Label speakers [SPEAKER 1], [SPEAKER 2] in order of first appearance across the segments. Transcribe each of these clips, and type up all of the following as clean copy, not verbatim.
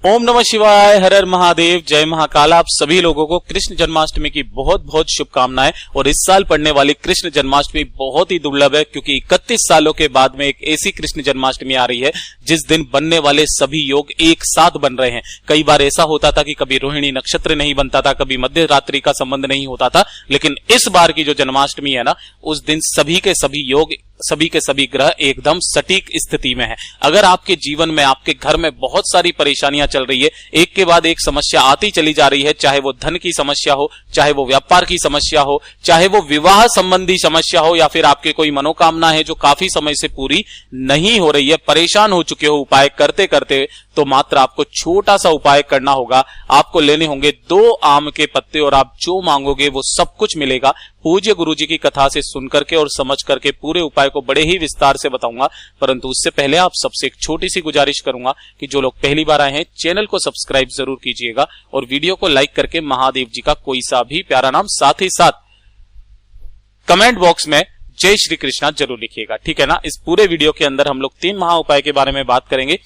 [SPEAKER 1] ओम नमः शिवाय, हर हर महादेव, जय महाकाल। आप सभी लोगों को कृष्ण जन्माष्टमी की बहुत बहुत शुभकामनाएं। और इस साल पड़ने वाली कृष्ण जन्माष्टमी बहुत ही दुर्लभ है, क्योंकि 31 सालों के बाद में एक ऐसी कृष्ण जन्माष्टमी आ रही है जिस दिन बनने वाले सभी योग एक साथ बन रहे हैं। कई बार ऐसा होता था कि कभी रोहिणी नक्षत्र नहीं बनता था, कभी मध्य रात्रि का संबंध नहीं होता था, लेकिन इस बार की जो जन्माष्टमी है ना, उस दिन सभी के सभी योग, सभी के सभी ग्रह एकदम सटीक स्थिति में है। अगर आपके जीवन में, आपके घर में बहुत सारी परेशानियां चल रही है, एक के बाद एक समस्या आती चली जा रही है, चाहे वो धन की समस्या हो, चाहे वो व्यापार की समस्या हो, चाहे वो विवाह संबंधी समस्या हो, या फिर आपके कोई मनोकामना है जो काफी समय से पूरी नहीं हो रही है, परेशान हो चुके हो उपाय करते करते, तो मात्र आपको छोटा सा उपाय करना होगा। आपको लेने होंगे 2 आम के पत्ते और आप जो मांगोगे वो सब कुछ मिलेगा। पूज्य गुरुजी की कथा से सुन करके और समझ करके पूरे उपाय को बड़े ही विस्तार से बताऊंगा, परंतु उससे पहले आप सबसे एक छोटी सी गुजारिश करूंगा कि जो लोग पहली बार आए हैं चैनल को सब्सक्राइब जरूर कीजिएगा और वीडियो को लाइक करके महादेव जी का कोई सा भी प्यारा नाम, साथ ही साथ कमेंट बॉक्स में जय श्री कृष्णा जरूर लिखिएगा, ठीक है ना। इस पूरे वीडियो के अंदर हम लोग 3 महा उपाय के बारे में बात करेंगे,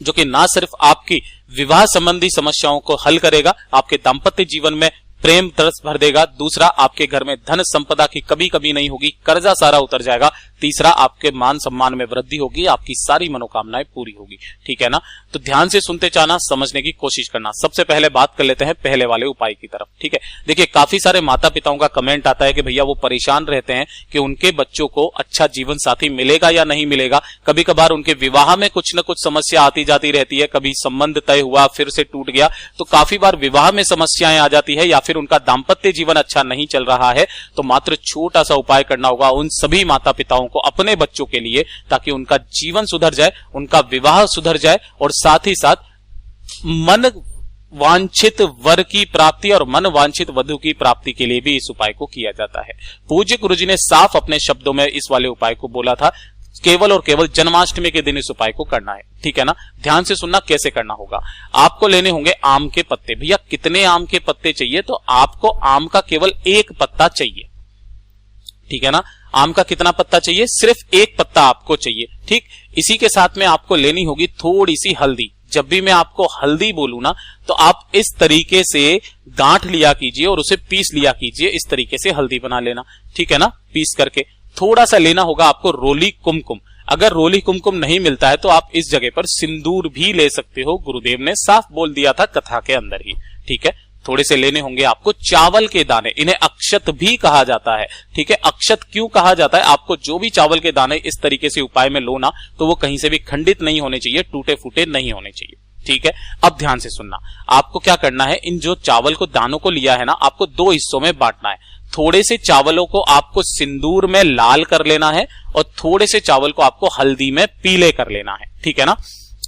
[SPEAKER 1] जो कि ना सिर्फ आपकी विवाह संबंधी समस्याओं को हल करेगा, आपके दाम्पत्य जीवन में प्रेम तरस भर देगा। दूसरा, आपके घर में धन संपदा की कभी कभी नहीं होगी, कर्जा सारा उतर जाएगा। तीसरा, आपके मान सम्मान में वृद्धि होगी, आपकी सारी मनोकामनाएं पूरी होगी, ठीक है ना। तो ध्यान से सुनते जाना, समझने की कोशिश करना। सबसे पहले बात कर लेते हैं पहले वाले उपाय की तरफ, ठीक है। देखिए, काफी सारे माता पिताओं का कमेंट आता है कि भैया वो परेशान रहते हैं कि उनके बच्चों को अच्छा जीवन साथी मिलेगा या नहीं मिलेगा। कभी कभार उनके विवाह में कुछ न कुछ समस्या आती जाती रहती है, कभी संबंध तय हुआ फिर से टूट गया, तो काफी बार विवाह में समस्याएं आ जाती है, या फिर उनका दाम्पत्य जीवन अच्छा नहीं चल रहा है। तो मात्र छोटा सा उपाय करना होगा उन सभी माता पिताओं को अपने बच्चों के लिए, ताकि उनका जीवन सुधर जाए, उनका विवाह सुधर जाए, और साथ ही साथ मन वांछित वर की प्राप्ति और मन वांछित वधु की प्राप्ति के लिए भी इस उपाय को किया जाता है। पूज्य गुरुजी ने साफ अपने शब्दों में इस वाले उपाय को बोला था, केवल और केवल जन्माष्टमी के दिन इस उपाय को करना है, ठीक है ना। ध्यान से सुनना कैसे करना होगा। आपको लेने होंगे आम के पत्ते। भैया कितने आम के पत्ते चाहिए? तो आपको आम का केवल 1 पत्ता चाहिए, ठीक है ना। आम का कितना पत्ता चाहिए? सिर्फ 1 पत्ता आपको चाहिए, ठीक। इसी के साथ में आपको लेनी होगी थोड़ी सी हल्दी। जब भी मैं आपको हल्दी बोलूं ना, तो आप इस तरीके से गांठ लिया कीजिए और उसे पीस लिया कीजिए। इस तरीके से हल्दी बना लेना, ठीक है ना। पीस करके थोड़ा सा लेना होगा आपको रोली कुमकुम। अगर रोली कुमकुम नहीं मिलता है तो आप इस जगह पर सिंदूर भी ले सकते हो, गुरुदेव ने साफ बोल दिया था कथा के अंदर ही, ठीक है। थोड़े से लेने होंगे आपको चावल के दाने, इन्हें अक्षत भी कहा जाता है, ठीक है। अक्षत क्यों कहा जाता है? आपको जो भी चावल के दाने इस तरीके से उपाय में लो ना, तो वो कहीं से भी खंडित नहीं होने चाहिए, टूटे फूटे नहीं होने चाहिए, ठीक है। अब ध्यान से सुनना, आपको क्या करना है, इन जो चावल को दानों को लिया है ना, आपको 2 हिस्सों में बांटना है। थोड़े से चावलों को आपको सिंदूर में लाल कर लेना है और थोड़े से चावल को आपको हल्दी में पीले कर लेना है, ठीक है ना।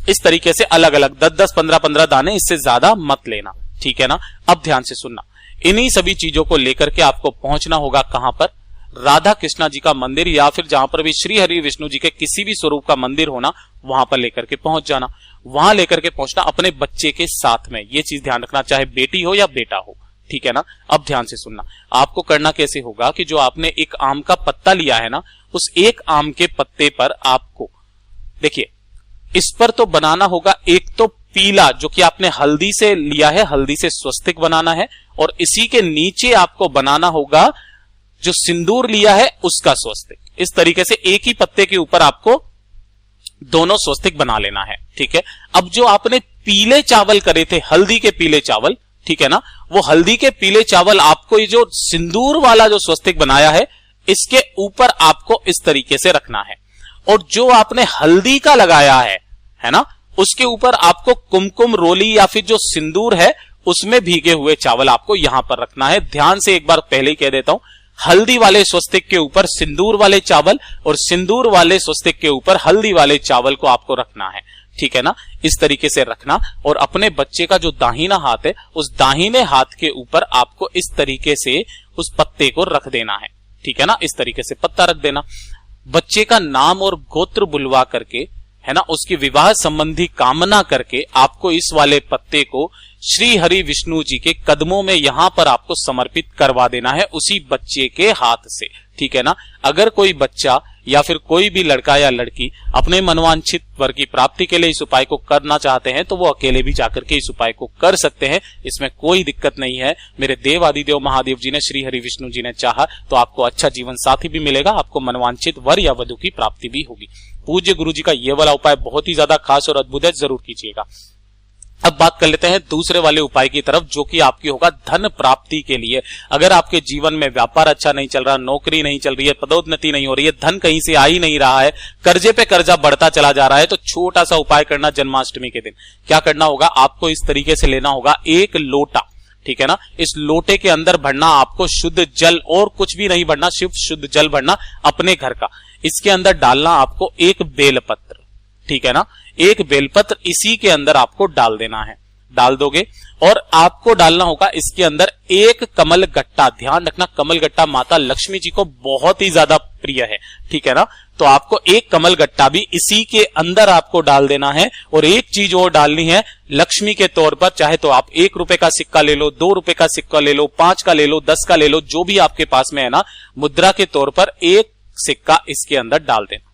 [SPEAKER 1] इस तरीके से अलग अलग 10-10, 15-15 दाने, इससे ज्यादा मत लेना, ठीक है ना। अब ध्यान से सुनना, इन्हीं सभी चीजों को लेकर के आपको पहुंचना होगा कहां पर? राधा कृष्णा जी का मंदिर, या फिर जहां पर भी श्री हरि विष्णु जी के किसी भी स्वरूप का मंदिर होना, वहां पर लेकर के पहुंच जाना। वहां लेकर के पहुंचना अपने बच्चे के साथ में, ये चीज ध्यान रखना, चाहे बेटी हो या बेटा हो, ठीक है ना। अब ध्यान से सुनना, आपको करना कैसे होगा कि जो आपने 1 आम का पत्ता लिया है ना, उस 1 आम के पत्ते पर आपको, देखिए, इस पर तो बनाना होगा एक तो पीला, जो कि आपने हल्दी से लिया है, हल्दी से स्वस्तिक बनाना है, और इसी के नीचे आपको बनाना होगा जो सिंदूर लिया है उसका स्वस्तिक। इस तरीके से एक ही पत्ते के ऊपर आपको दोनों स्वस्तिक बना लेना है, ठीक है। अब जो आपने पीले चावल करे थे, हल्दी के पीले चावल, ठीक है ना, वो हल्दी के पीले चावल आपको ये जो सिंदूर वाला जो स्वस्तिक बनाया है, इसके ऊपर आपको इस तरीके से रखना है। और जो आपने हल्दी का लगाया है ना, उसके ऊपर आपको कुमकुम, रोली या फिर जो सिंदूर है उसमें भीगे हुए चावल आपको यहां पर रखना है। ध्यान से एक बार पहले ही कह देता हूं, हल्दी वाले स्वस्तिक के ऊपर सिंदूर वाले चावल और सिंदूर वाले स्वस्तिक के ऊपर हल्दी वाले चावल को आपको रखना है, ठीक है ना। इस तरीके से रखना, और अपने बच्चे का जो दाहिना हाथ है, उस दाहिने हाथ के ऊपर आपको इस तरीके से उस पत्ते को रख देना है, ठीक है ना। इस तरीके से पत्ता रख देना। बच्चे का नाम और गोत्र बुलवा करके, है ना, उसकी विवाह संबंधी कामना करके आपको इस वाले पत्ते को श्री हरि विष्णु जी के कदमों में यहां पर आपको समर्पित करवा देना है, उसी बच्चे के हाथ से, ठीक है ना। अगर कोई बच्चा या फिर कोई भी लड़का या लड़की अपने मनवांछित वर की प्राप्ति के लिए इस उपाय को करना चाहते हैं तो वो अकेले भी जाकर के इस उपाय को कर सकते हैं, इसमें कोई दिक्कत नहीं है। मेरे देव आदिदेव महादेव जी ने, श्री हरि विष्णु जी ने चाहा तो आपको अच्छा जीवन साथी भी मिलेगा, आपको मनवांछित वर या वधु की प्राप्ति भी होगी। पूज्य गुरु जी का ये वाला उपाय बहुत ही ज्यादा खास और अद्भुत है, जरूर कीजिएगा। अब बात कर लेते हैं दूसरे वाले उपाय की तरफ, जो कि आपकी होगा धन प्राप्ति के लिए। अगर आपके जीवन में व्यापार अच्छा नहीं चल रहा, नौकरी नहीं चल रही है, पदोन्नति नहीं हो रही है, धन कहीं से आ ही नहीं रहा है, कर्जे पे कर्जा बढ़ता चला जा रहा है, तो छोटा सा उपाय करना जन्माष्टमी के दिन। क्या करना होगा, आपको इस तरीके से लेना होगा एक लोटा, ठीक है ना। इस लोटे के अंदर भरना आपको शुद्ध जल, और कुछ भी नहीं भरना, सिर्फ शुद्ध जल भरना अपने घर का। इसके अंदर डालना आपको एक बेलपत्र, ठीक है ना, एक बेलपत्र इसी के अंदर आपको डाल देना है। डाल दोगे और आपको डालना होगा इसके अंदर एक कमल गट्टा। ध्यान रखना, कमल गट्टा माता लक्ष्मी जी को बहुत ही ज्यादा प्रिय है, ठीक है ना। तो आपको एक कमल गट्टा भी इसी के अंदर आपको डाल देना है। और एक चीज और डालनी है लक्ष्मी के तौर पर, चाहे तो आप 1 रुपए का सिक्का ले लो, 2 रुपए का सिक्का ले लो, 5 का ले लो, 10 का ले लो, जो भी आपके पास में है ना, मुद्रा के तौर पर एक सिक्का इसके अंदर डाल देना,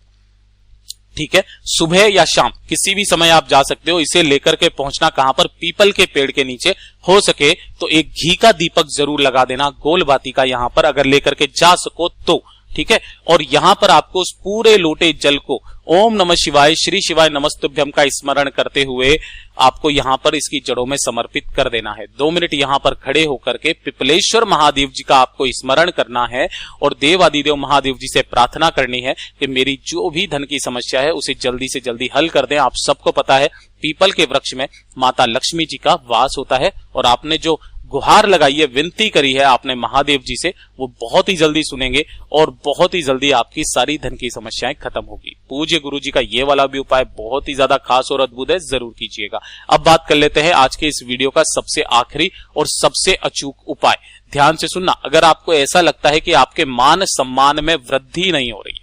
[SPEAKER 1] ठीक है। सुबह या शाम किसी भी समय आप जा सकते हो। इसे लेकर के पहुंचना कहां पर, पीपल के पेड़ के नीचे। हो सके तो एक घी का दीपक जरूर लगा देना, गोल बाती का, यहां पर अगर लेकर के जा सको तो, ठीक है। और यहां पर आपको उस पूरे लोटे जल को ओम नमः शिवाय, श्री शिवाय नमस्तुभ्यम का स्मरण करते हुए आपको यहां पर इसकी जड़ों में समर्पित कर देना है। 2 मिनट यहां पर खड़े होकर के पिपलेश्वर महादेव जी का आपको स्मरण करना है और देव आदिदेव महादेव जी से प्रार्थना करनी है कि मेरी जो भी धन की समस्या है उसे जल्दी से जल्दी हल कर दें। आप सबको पता है पीपल के वृक्ष में माता लक्ष्मी जी का वास होता है, और आपने जो गुहार लगाई है, विनती करी है आपने महादेव जी से, वो बहुत ही जल्दी सुनेंगे और बहुत ही जल्दी आपकी सारी धन की समस्याएं खत्म होगी। पूज्य गुरु जी का ये वाला भी उपाय बहुत ही ज्यादा खास और अद्भुत है, जरूर कीजिएगा। अब बात कर लेते हैं आज के इस वीडियो का सबसे आखिरी और सबसे अचूक उपाय। ध्यान से सुनना, अगर आपको ऐसा लगता है कि आपके मान सम्मान में वृद्धि नहीं हो रही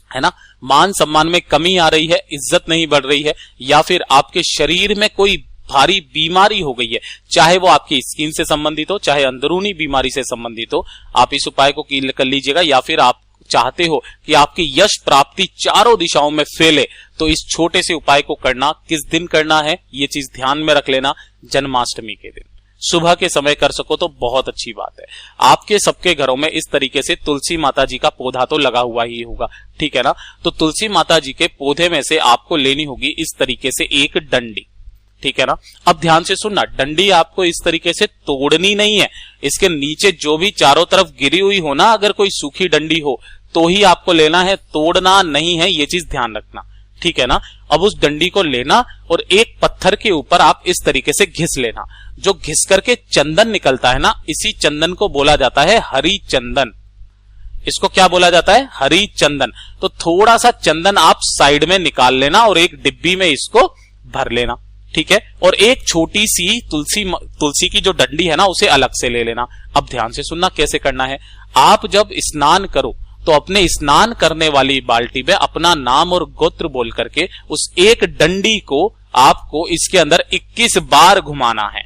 [SPEAKER 1] है ना, मान सम्मान में कमी आ रही है, इज्जत नहीं बढ़ रही है, या फिर आपके शरीर में कोई भारी बीमारी हो गई है, चाहे वो आपकी स्किन से संबंधित हो, चाहे अंदरूनी बीमारी से संबंधित हो, आप इस उपाय को कर लीजिएगा। या फिर आप चाहते हो कि आपकी यश प्राप्ति चारों दिशाओं में फैले, तो इस छोटे से उपाय को करना, किस दिन करना है ये चीज ध्यान में रख लेना, जन्माष्टमी के दिन सुबह के समय कर सको तो बहुत अच्छी बात है। आपके सबके घरों में इस तरीके से तुलसी माता जी का पौधा तो लगा हुआ ही होगा, ठीक है ना। तो तुलसी माता जी के पौधे में से आपको लेनी होगी इस तरीके से एक डंडी, ठीक है ना। अब ध्यान से सुनना, डंडी आपको इस तरीके से तोड़नी नहीं है, इसके नीचे जो भी चारों तरफ गिरी हुई हो ना, अगर कोई सूखी डंडी हो तो ही आपको लेना है, तोड़ना नहीं है, ये चीज ध्यान रखना, ठीक है ना। अब उस डंडी को लेना और एक पत्थर के ऊपर आप इस तरीके से घिस लेना। जो घिस करके चंदन निकलता है ना, इसी चंदन को बोला जाता है हरी चंदन। इसको क्या बोला जाता है, हरी चंदन। तो थोड़ा सा चंदन आप साइड में निकाल लेना और एक डिब्बी में इसको भर लेना, ठीक है। और एक छोटी सी तुलसी की जो डंडी है ना, उसे अलग से ले लेना। अब ध्यान से सुनना कैसे करना है। आप जब स्नान करो तो अपने स्नान करने वाली बाल्टी में अपना नाम और गोत्र बोल करके उस एक डंडी को आपको इसके अंदर 21 बार घुमाना है।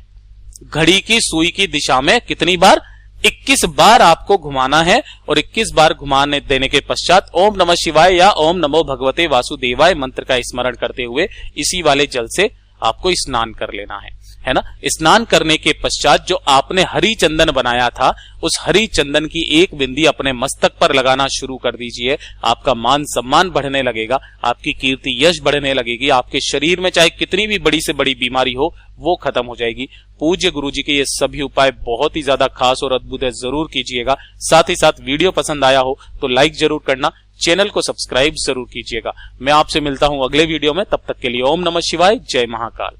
[SPEAKER 1] घड़ी की सुई की दिशा में कितनी बार, 21 बार आपको घुमाना है। और 21 बार घुमाने देने के पश्चात ओम नमः शिवाय या ओम नमो भगवते वासुदेवाय मंत्र का स्मरण करते हुए इसी वाले जल से आपको स्नान कर लेना है ना। स्नान करने के पश्चात जो आपने हरी चंदन बनाया था, उस हरी चंदन की एक बिंदी अपने मस्तक पर लगाना शुरू कर दीजिए। आपका मान सम्मान बढ़ने लगेगा, आपकी कीर्ति यश बढ़ने लगेगी, आपके शरीर में चाहे कितनी भी बड़ी से बड़ी बीमारी हो वो खत्म हो जाएगी। पूज्य गुरु जी के ये सभी उपाय बहुत ही ज्यादा खास और अद्भुत है, जरूर कीजिएगा। साथ ही साथ वीडियो पसंद आया हो तो लाइक जरूर करना, चैनल को सब्सक्राइब जरूर कीजिएगा। मैं आपसे मिलता हूं अगले वीडियो में, तब तक के लिए ओम नमः शिवाय, जय महाकाल।